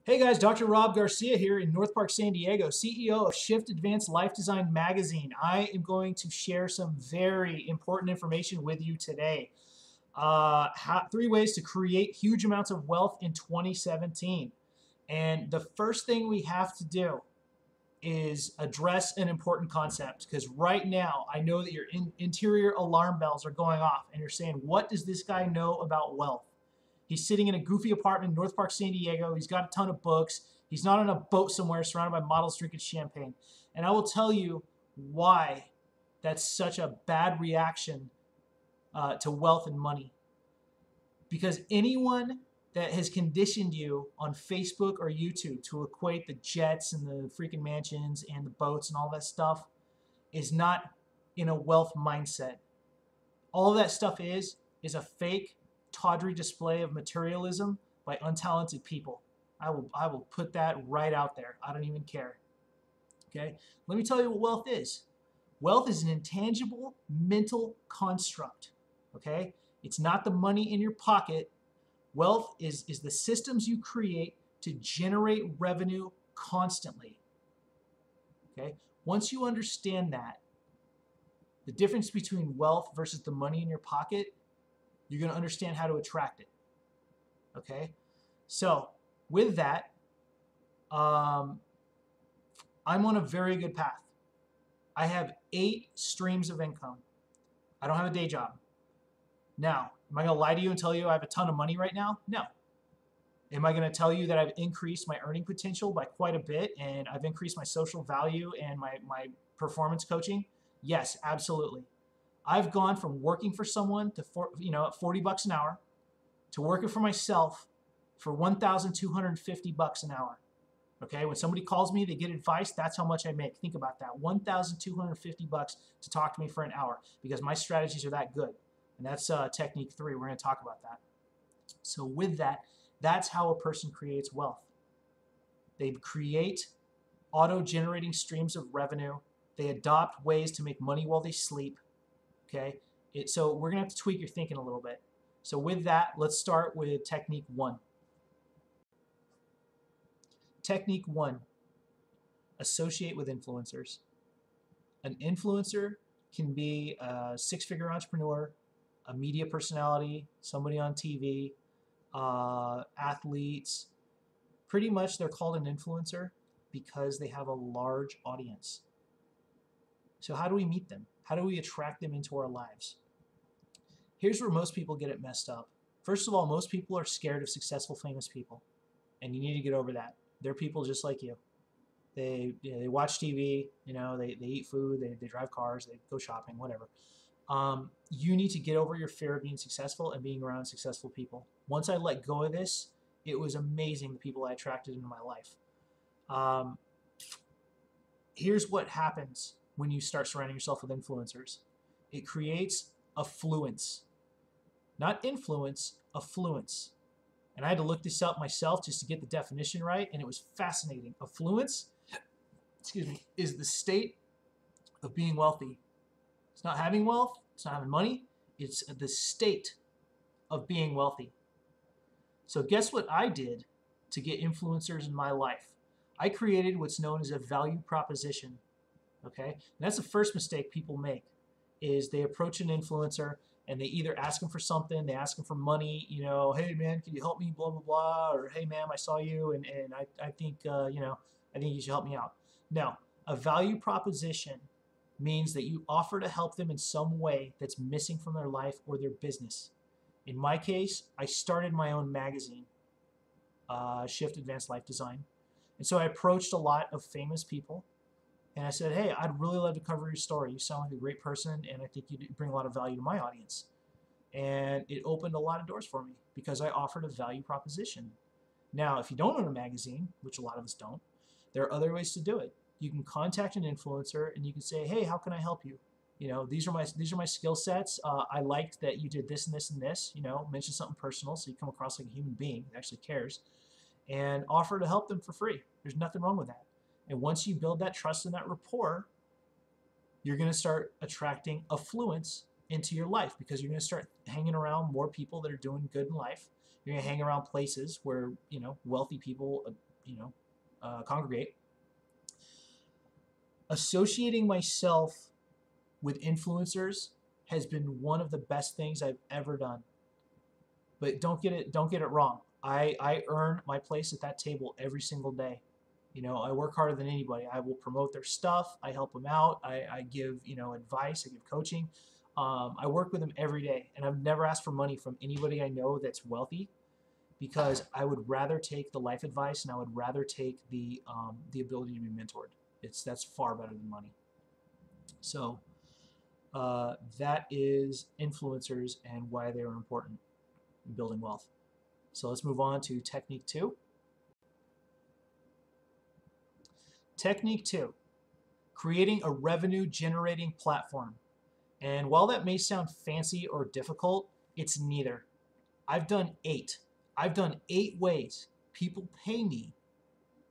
Hey guys, Dr. Rob Garcia here in North Park, San Diego, CEO of Shift Advanced Life Design Magazine. I am going to share some very important information with you today. 3 ways to create huge amounts of wealth in 2017. And the first thing we have to do is address an important concept because right now I know that your interior alarm bells are going off and you're saying, what does this guy know about wealth? He's sitting in a goofy apartment in North Park, San Diego. He's got a ton of books. He's not on a boat somewhere surrounded by models drinking champagne. And I will tell you why that's such a bad reaction to wealth and money. Because anyone that has conditioned you on Facebook or YouTube to equate the jets and the freaking mansions and the boats and all that stuff is not in a wealth mindset. All of that stuff is a fake, tawdry display of materialism by untalented people. I will put that right out there. I don't even care. Okay? Let me tell you what wealth is. Wealth is an intangible mental construct. Okay? It's not the money in your pocket. Wealth is the systems you create to generate revenue constantly. Okay? Once you understand that, the difference between wealth versus the money in your pocket, you're going to understand how to attract it. Okay? So, with that, I'm on a very good path. I have 8 streams of income. I don't have a day job. Now, am I going to lie to you and tell you I have a ton of money right now? No. Am I going to tell you that I've increased my earning potential by quite a bit and I've increased my social value and my performance coaching? Yes, absolutely. I've gone from working for someone to at $40 an hour to working for myself for $1,250 an hour. Okay, when somebody calls me, they get advice, that's how much I make. Think about that. $1,250 to talk to me for an hour because my strategies are that good. And that's technique 3. We're going to talk about that. So with that, that's how a person creates wealth. They create auto-generating streams of revenue. They adopt ways to make money while they sleep. Okay, so we're going to have to tweak your thinking a little bit. So with that, let's start with technique 1. Technique 1, associate with influencers. An influencer can be a 6-figure entrepreneur, a media personality, somebody on TV, athletes. Pretty much they're called an influencer because they have a large audience. So how do we meet them? How do we attract them into our lives? Here's where most people get it messed up. First of all, most people are scared of successful, famous people. And you need to get over that. They're people just like you. They watch TV, they eat food, they drive cars, they go shopping, whatever. You need to get over your fear of being successful and being around successful people. Once I let go of this, it was amazing the people I attracted into my life. Here's what happens when you start surrounding yourself with influencers. It creates affluence. Not influence, affluence. And I had to look this up myself just to get the definition right, and it was fascinating. Affluence, is the state of being wealthy. It's not having wealth, it's not having money, it's the state of being wealthy. So guess what I did to get influencers in my life? I created what's known as a value proposition. Okay? And that's the first mistake people make is they approach an influencer and they either ask them for something, they ask them for money, hey man, can you help me, blah, blah, blah, or hey ma'am, I saw you and I think, I think you should help me out. No, a value proposition means that you offer to help them in some way that's missing from their life or their business. In my case, I started my own magazine, Shift Advanced Life Design. And so I approached a lot of famous people and I said, hey, I'd really love to cover your story. You sound like a great person and I think you bring a lot of value to my audience. And it opened a lot of doors for me because I offered a value proposition. Now, if you don't own a magazine, which a lot of us don't, there are other ways to do it. You can contact an influencer and you can say, hey, how can I help you? These are my skill sets. I liked that you did this and this and this. Mention something personal so you come across like a human being that actually cares, and offer to help them for free. There's nothing wrong with that. And once you build that trust and that rapport, you're going to start attracting affluence into your life because you're going to start hanging around more people that are doing good in life. You're going to hang around places where wealthy people congregate. Associating myself with influencers has been one of the best things I've ever done. But don't get it wrong. I earn my place at that table every single day. I work harder than anybody. I will promote their stuff. I help them out. I give advice. I give coaching. I work with them every day, and I've never asked for money from anybody I know that's wealthy, because I would rather take the life advice, and I would rather take the ability to be mentored. That's far better than money. So that is influencers and why they are important in building wealth. So let's move on to technique 2. Technique 2, creating a revenue generating platform. And while that may sound fancy or difficult, it's neither. I've done 8. I've done 8 ways people pay me,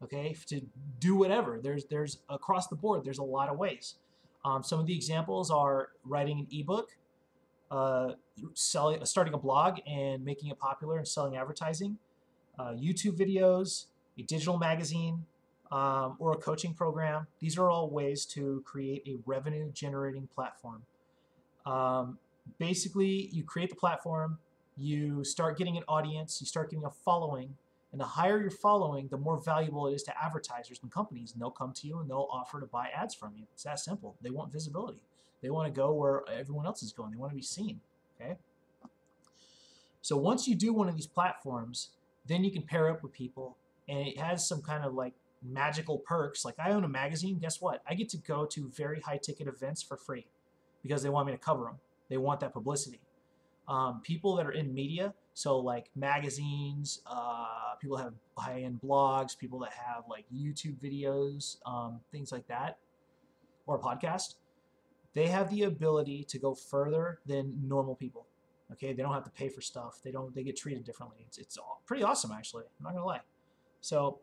okay, to do whatever. There's across the board, there's a lot of ways. Some of the examples are writing an ebook, starting a blog and making it popular and selling advertising, YouTube videos, a digital magazine, or a coaching program. These are all ways to create a revenue generating platform. Basically, you create the platform, you start getting an audience, you start getting a following, and the higher your following, the more valuable it is to advertisers and companies, and they'll come to you and they'll offer to buy ads from you. It's that simple. They want visibility. They want to go where everyone else is going. They want to be seen, okay? So once you do one of these platforms, then you can pair up with people, and it has some kind of like magical perks. Like, I own a magazine. Guess what? I get to go to very high ticket events for free because they want me to cover them. They want that publicity. People that are in media, so like magazines, people that have high-end blogs, people that have like YouTube videos, things like that, or a podcast, they have the ability to go further than normal people. Okay, they don't have to pay for stuff. They get treated differently. It's pretty awesome, actually. I'm not gonna lie. So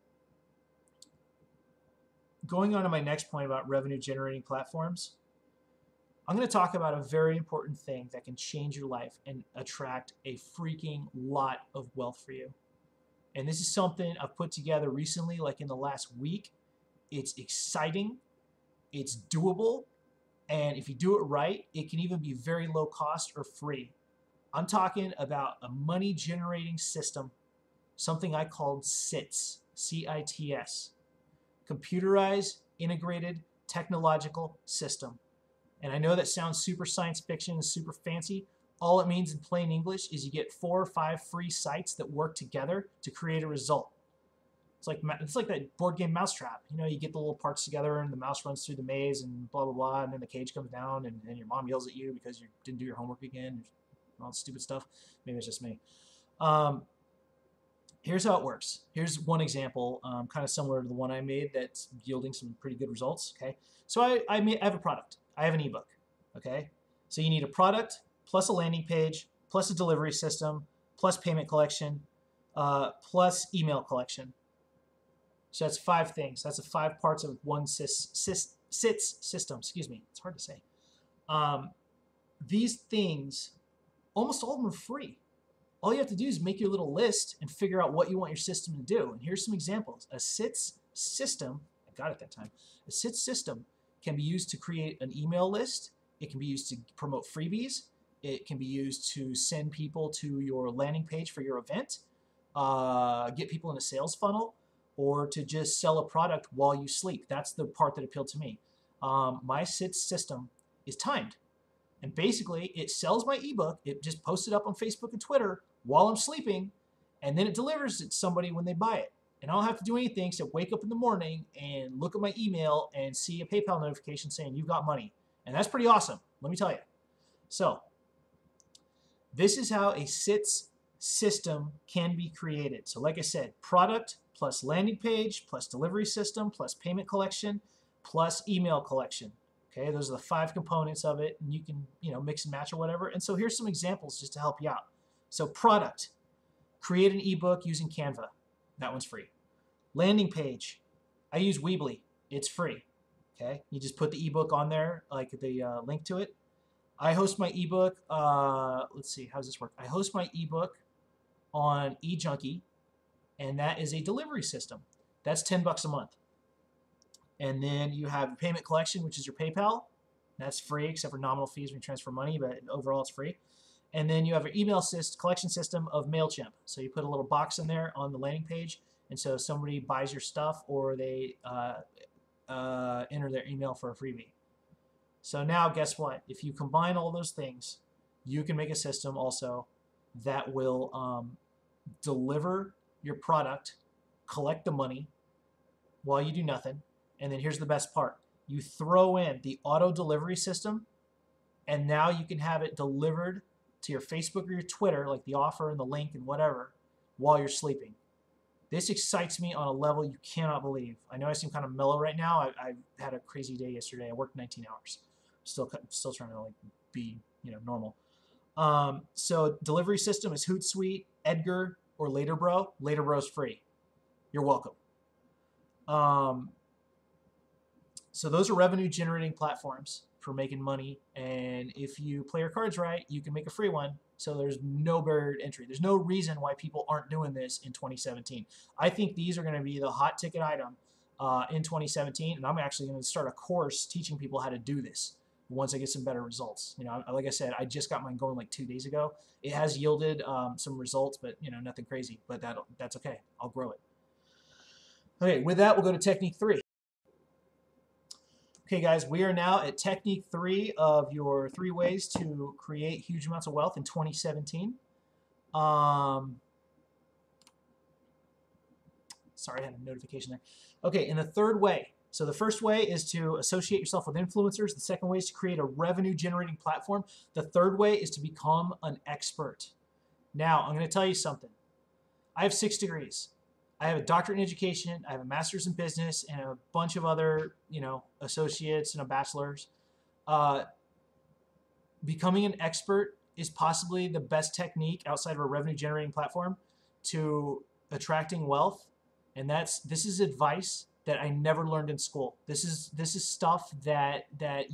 going on to my next point about revenue generating platforms, I'm going to talk about a very important thing that can change your life and attract a freaking lot of wealth for you. And this is something I've put together recently, like in the last week. It's exciting, it's doable, and if you do it right, it can even be very low cost or free. I'm talking about a money generating system, something I called CITS, C-I-T-S, Computerized Integrated Technological System. And I know that sounds super science fiction and super fancy. All it means in plain English is you get 4 or 5 free sites that work together to create a result. It's like that board game Mousetrap. You get the little parts together and the mouse runs through the maze and blah, blah, blah, and then the cage comes down and your mom yells at you because you didn't do your homework again and all that stupid stuff. Maybe it's just me. Here's how it works. Here's one example, kind of similar to the one I made that's yielding some pretty good results, okay? So I have a product. I have an ebook, okay? So you need a product plus a landing page plus a delivery system plus payment collection plus email collection. So that's 5 things. That's the 5 parts of one CITS system. Excuse me. It's hard to say. These things, almost all of them are free. All you have to do is make your little list and figure out what you want your system to do. And here's some examples. A CITS system, I got it that time, a CITS system can be used to create an email list. It can be used to promote freebies. It can be used to send people to your landing page for your event, get people in a sales funnel, or to just sell a product while you sleep. That's the part that appealed to me. My CITS system is timed. And basically, it sells my ebook. It just posts it up on Facebook and Twitter while I'm sleeping, and then it delivers it to somebody when they buy it. And I don't have to do anything except wake up in the morning and look at my email and see a PayPal notification saying you've got money. And that's pretty awesome, let me tell you. So this is how a CITS system can be created. So like I said, product plus landing page plus delivery system plus payment collection plus email collection. Okay, those are the 5 components of it, and you can mix and match or whatever. And so here's some examples just to help you out. So product, create an ebook using Canva. That one's free. Landing page, I use Weebly. It's free. Okay, you just put the ebook on there, like the link to it. I host my ebook. Let's see, how does this work? I host my ebook on eJunkie, and that is a delivery system. That's $10 a month. And then you have payment collection, which is your PayPal. That's free, except for nominal fees when you transfer money, but overall it's free. And then you have your email collection system of MailChimp. So you put a little box in there on the landing page, and so somebody buys your stuff or they enter their email for a freebie. So now guess what? If you combine all those things, you can make a system also that will deliver your product, collect the money while you do nothing. And then here's the best part. You throw in the auto delivery system, and now you can have it delivered to your Facebook or your Twitter, like the offer and the link and whatever, while you're sleeping. This excites me on a level you cannot believe. I know I seem kind of mellow right now. I had a crazy day yesterday. I worked 19 hours. Still trying to like be normal. So delivery system is Hootsuite, Edgar, or Laterbro. Laterbro's free. You're welcome. So those are revenue generating platforms for making money, and if you play your cards right, you can make a free one. So there's no barrier to entry. There's no reason why people aren't doing this in 2017. I think these are going to be the hot ticket item in 2017, and I'm actually going to start a course teaching people how to do this once I get some better results. Like I said, I just got mine going like 2 days ago. It has yielded some results, but nothing crazy. But that's okay. I'll grow it. Okay, with that, we'll go to technique 3. Okay, guys, we are now at technique 3 of your 3 ways to create huge amounts of wealth in 2017. Sorry, I had a notification there. Okay, in the third way, so the first way is to associate yourself with influencers. The second way is to create a revenue-generating platform. The third way is to become an expert. Now, I'm going to tell you something. I have 6 degrees. I have a doctorate in education, I have a master's in business, and a bunch of other, associates and a bachelor's. Becoming an expert is possibly the best technique outside of a revenue-generating platform to attracting wealth, and this is advice that I never learned in school. This is stuff that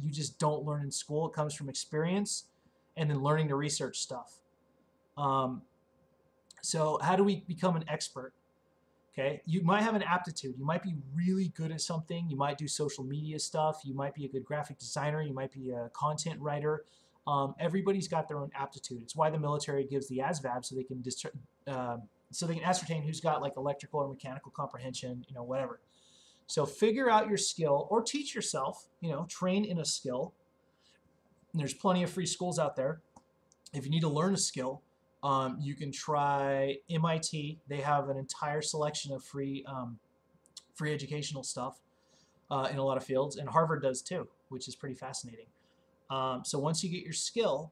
you just don't learn in school. It comes from experience and then learning to research stuff. So how do we become an expert? Okay, you might have an aptitude. You might be really good at something. You might do social media stuff. You might be a good graphic designer. You might be a content writer. Everybody's got their own aptitude. It's why the military gives the ASVAB so they can ascertain who's got like electrical or mechanical comprehension, whatever. So figure out your skill or teach yourself. Train in a skill. And there's plenty of free schools out there. If you need to learn a skill, you can try MIT. They have an entire selection of free educational stuff in a lot of fields, and Harvard does too, which is pretty fascinating. So once you get your skill,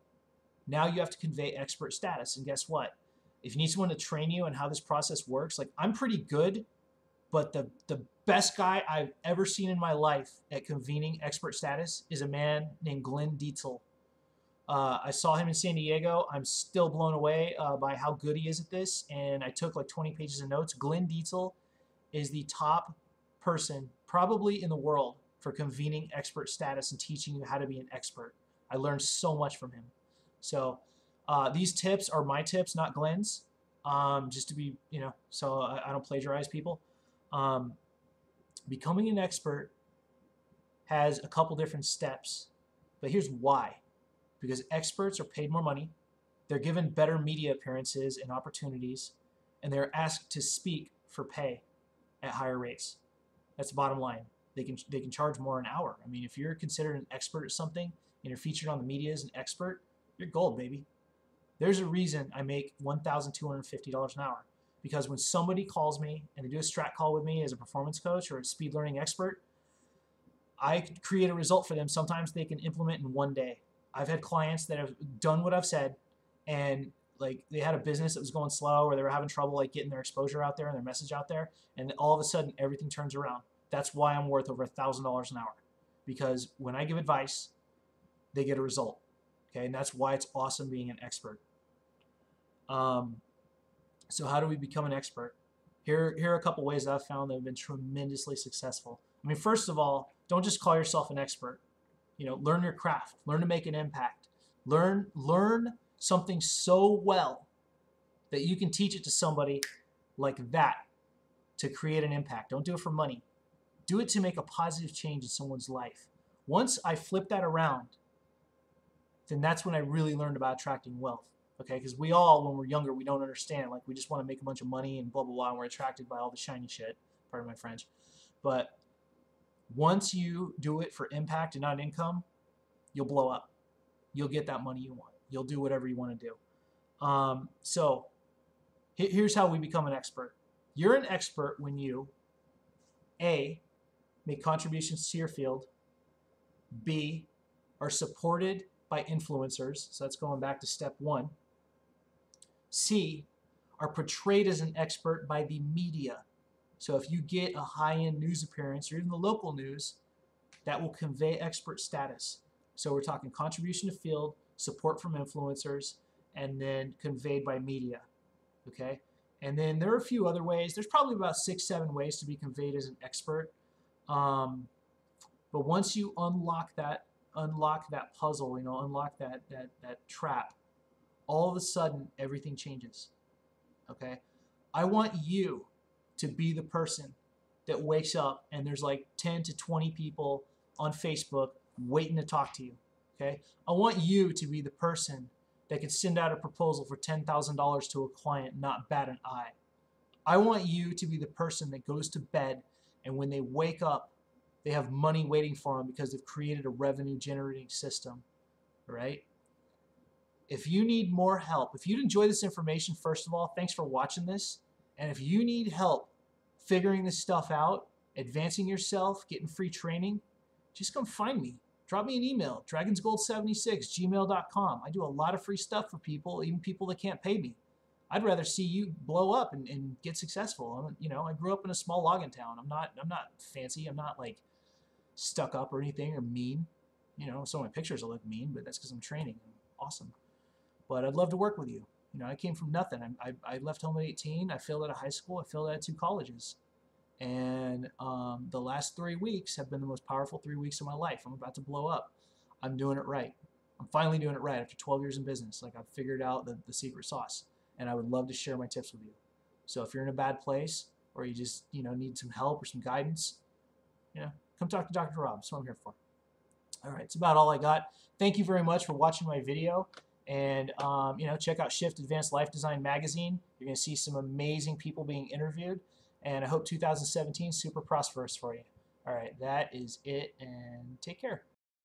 now you have to convey expert status. And guess what? If you need someone to train you on how this process works, like I'm pretty good, but the best guy I've ever seen in my life at convening expert status is a man named Glenn Dietzel. I saw him in San Diego. I'm still blown away by how good he is at this, and I took like 20 pages of notes. Glenn Dietzel is the top person probably in the world for convening expert status and teaching you how to be an expert. I learned so much from him. So these tips are my tips, not Glenn's, just to be, so I don't plagiarize people. Becoming an expert has a couple different steps, but here's why. Because experts are paid more money, they're given better media appearances and opportunities, and they're asked to speak for pay at higher rates. That's the bottom line. They can charge more an hour. I mean, if you're considered an expert at something and you're featured on the media as an expert, you're gold, baby. There's a reason I make $1,250 an hour. Because when somebody calls me and they do a strat call with me as a performance coach or a speed learning expert, I create a result for them. Sometimes they can implement in 1 day. I've had clients that have done what I've said, and like they had a business that was going slow, or they were having trouble like getting their exposure out there and their message out there, and all of a sudden everything turns around. That's why I'm worth over $1,000 an hour, because when I give advice, they get a result. Okay, and that's why it's awesome being an expert. So how do we become an expert? Here are a couple ways that I've found that have been tremendously successful. I mean, first of all, don't just call yourself an expert. Learn your craft. Learn to make an impact. Learn something so well that you can teach it to somebody like that to create an impact. Don't do it for money. Do it to make a positive change in someone's life. Once I flip that around, then that's when I really learned about attracting wealth. Okay, because we all, when we're younger, we don't understand. Like, we just want to make a bunch of money and blah, blah, blah, and we're attracted by all the shiny shit. Pardon my French. But once you do it for impact and not income, you'll blow up. You'll get that money you want. You'll do whatever you want to do. So here's how we become an expert. You're an expert when you, A, make contributions to your field, B, are supported by influencers, so that's going back to step 1, C, are portrayed as an expert by the media. So if you get a high-end news appearance or even the local news, that will convey expert status. So we're talking contribution to field, support from influencers, and then conveyed by media. Okay? And then there are a few other ways. There's probably about 6-7 ways to be conveyed as an expert. But once you unlock that puzzle, unlock that trap, all of a sudden everything changes. Okay? I want you to be the person that wakes up and there's like 10 to 20 people on Facebook waiting to talk to you. Okay? I want you to be the person that could send out a proposal for $10,000 to a client, not bat an eye. I want you to be the person that goes to bed and when they wake up, they have money waiting for them because they've created a revenue generating system, right? If you need more help, if you'd enjoy this information, first of all, thanks for watching this. And if you need help figuring this stuff out, advancing yourself, getting free training, just come find me. Drop me an email, dragonsgold76@gmail.com. I do a lot of free stuff for people, even people that can't pay me. I'd rather see you blow up and get successful. I grew up in a small logging town. I'm not fancy. I'm not like stuck up or anything or mean. Some of my pictures will look mean, but that's because I'm training. I'm awesome. But I'd love to work with you. I came from nothing. I left home at 18. I failed out of high school. I failed out of 2 colleges. And the last 3 weeks have been the most powerful 3 weeks of my life. I'm about to blow up. I'm doing it right. I'm finally doing it right after 12 years in business. Like, I've figured out the secret sauce. And I would love to share my tips with you. So if you're in a bad place or you just, need some help or some guidance, come talk to Dr. Rob. That's what I'm here for. All right, it's about all I got. Thank you very much for watching my video. And, check out Shift Advanced Life Design Magazine. You're going to see some amazing people being interviewed. And I hope 2017 is super prosperous for you. All right, that is it, and take care.